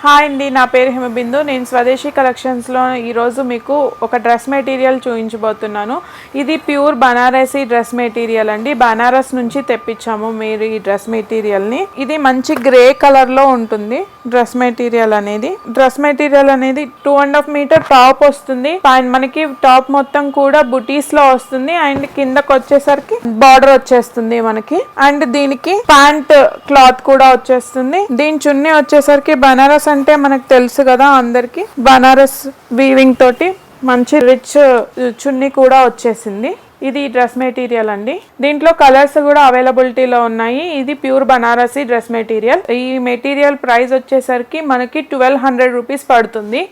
Hi అండి, నా పేరు హిమబిందు. నేను స్వదేశీ కలెక్షన్స్లో ఈరోజు మీకు ఒక డ్రెస్ మెటీరియల్ చూపించబోతున్నాను. ఇది ప్యూర్ బనారసీ డ్రెస్ మెటీరియల్ అండి. బనారస్ నుంచి తెప్పించాము మీరు ఈ డ్రెస్ మెటీరియల్ని. ఇది మంచి గ్రే కలర్లో ఉంటుంది. డ్రెస్ మెటీరియల్ అనేది 2.5 మీటర్ టాప్ వస్తుంది. మనకి టాప్ మొత్తం కూడా బుటీస్ లో వస్తుంది. అండ్ కిందకి వచ్చేసరికి బార్డర్ వచ్చేస్తుంది మనకి. అండ్ దీనికి ప్యాంట్ క్లాత్ కూడా వచ్చేస్తుంది. దీని చున్నీ వచ్చేసరికి బనారస్ అంటే మనకు తెలుసు కదా అందరికి. బనారస్ వీవింగ్ తోటి మంచి రిచ్ చున్నీ కూడా వచ్చేసింది. ఇది డ్రెస్ మెటీరియల్ అండి. దీంట్లో కలర్స్ కూడా అవైలబిలిటీలో ఉన్నాయి. ఇది ప్యూర్ బనారసీ డ్రెస్ మెటీరియల్. ఈ మెటీరియల్ ప్రైస్ వచ్చేసరికి మనకి 1200 రూపీస్ పడుతుంది.